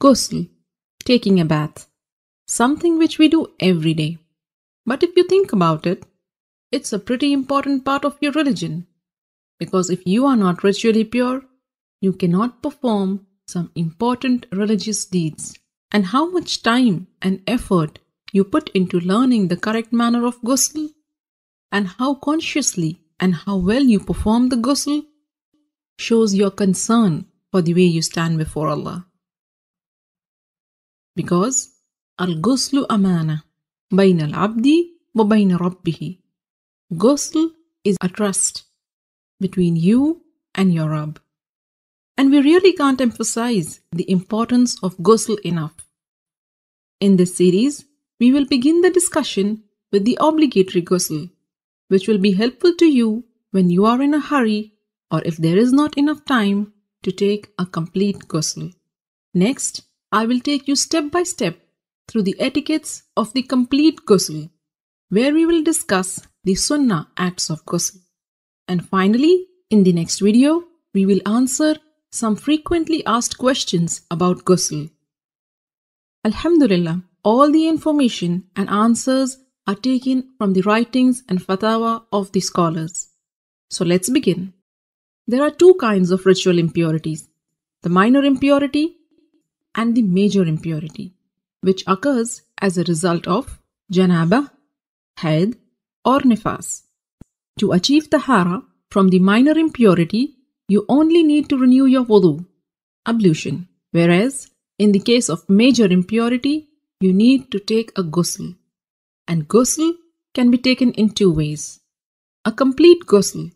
Ghusl, taking a bath, something which we do every day. But if you think about it, it's a pretty important part of your religion, because if you are not ritually pure, you cannot perform some important religious deeds. And how much time and effort you put into learning the correct manner of ghusl, and how consciously and how well you perform the ghusl, shows your concern for the way you stand before Allah. Because al-ghuslu amana bayna al-abdi wa bayna rabbihi. Ghusl is a trust between you and your Rabb. And we really can't emphasize the importance of ghusl enough. In this series, we will begin the discussion with the obligatory ghusl, which will be helpful to you when you are in a hurry or if there is not enough time to take a complete ghusl. Next, I will take you step by step through the etiquettes of the complete ghusl, where we will discuss the sunnah acts of ghusl. And finally, in the next video, we will answer some frequently asked questions about ghusl. Alhamdulillah, all the information and answers are taken from the writings and fatwa of the scholars. So let's begin. There are two kinds of ritual impurities, the minor impurity and the major impurity, which occurs as a result of janabah, haid or nifas. To achieve tahara from the minor impurity, you only need to renew your wudu, ablution, whereas in the case of major impurity, you need to take a ghusl. And ghusl can be taken in two ways. A complete ghusl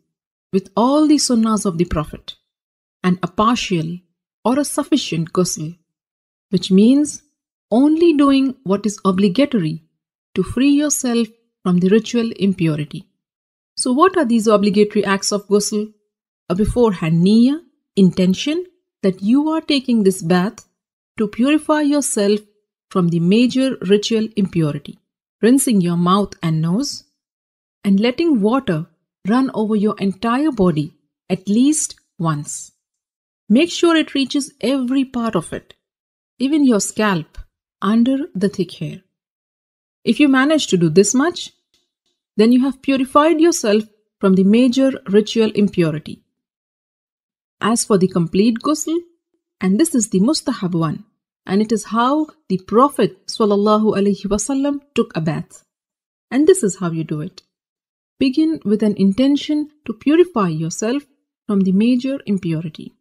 with all the sunnahs of the Prophet, and a partial or a sufficient ghusl, which means only doing what is obligatory to free yourself from the ritual impurity. So what are these obligatory acts of ghusl? A beforehand niyyah, intention that you are taking this bath to purify yourself from the major ritual impurity. Rinsing your mouth and nose, and letting water run over your entire body at least once. Make sure it reaches every part of it, even your scalp, under the thick hair. If you manage to do this much, then you have purified yourself from the major ritual impurity. As for the complete ghusl, and this is the mustahab one, and it is how the Prophet ﷺ took a bath. And this is how you do it. Begin with an intention to purify yourself from the major impurity.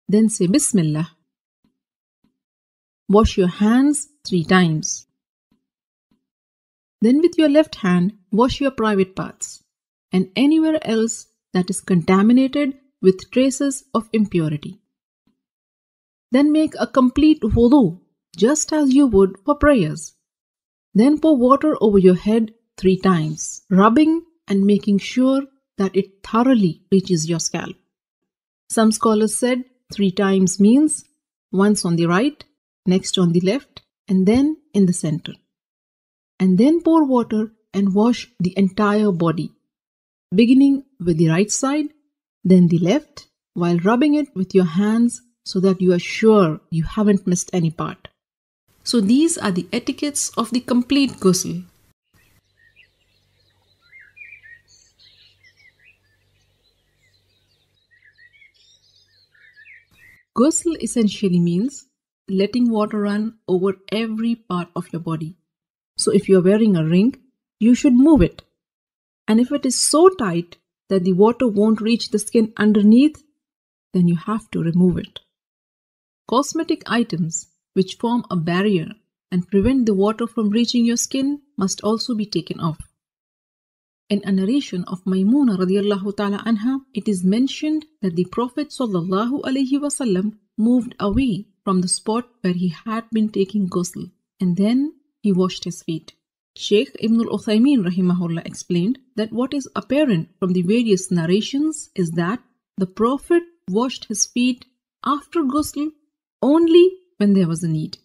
Then say Bismillah. Wash your hands 3 times. Then with your left hand, wash your private parts and anywhere else that is contaminated with traces of impurity. Then make a complete wudu, just as you would for prayers. Then pour water over your head 3 times, rubbing and making sure that it thoroughly reaches your scalp. Some scholars said 3 times means once on the right, next on the left, and then in the center. And then pour water and wash the entire body, beginning with the right side, then the left, while rubbing it with your hands so that you are sure you haven't missed any part. So these are the etiquettes of the complete ghusl. Ghusl essentially means letting water run over every part of your body. So if you are wearing a ring, you should move it. And if it is so tight that the water won't reach the skin underneath, then you have to remove it. Cosmetic items which form a barrier and prevent the water from reaching your skin must also be taken off. In a narration of Maymuna radiallahu ta'ala anha, it is mentioned that the Prophet sallallahu alaihi wasallam moved away from the spot where he had been taking ghusl, and then he washed his feet. Shaykh Ibn al-Uthaymeen rahimahullah explained that what is apparent from the various narrations is that the Prophet washed his feet after ghusl only when there was a need.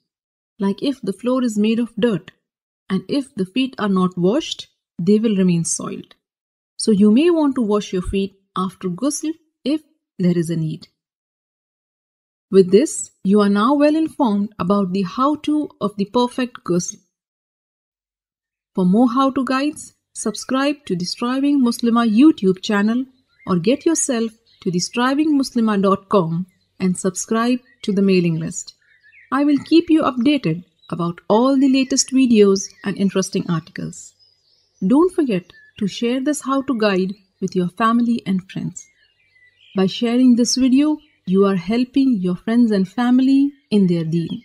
Like if the floor is made of dirt, and if the feet are not washed, they will remain soiled. So you may want to wash your feet after ghusl if there is a need. With this, you are now well informed about the how-to of the perfect ghusl. For more how-to guides, subscribe to the Striving Muslimah YouTube channel or get yourself to the strivingmuslimah.com and subscribe to the mailing list. I will keep you updated about all the latest videos and interesting articles. Don't forget to share this how-to guide with your family and friends. By sharing this video, you are helping your friends and family in their deen.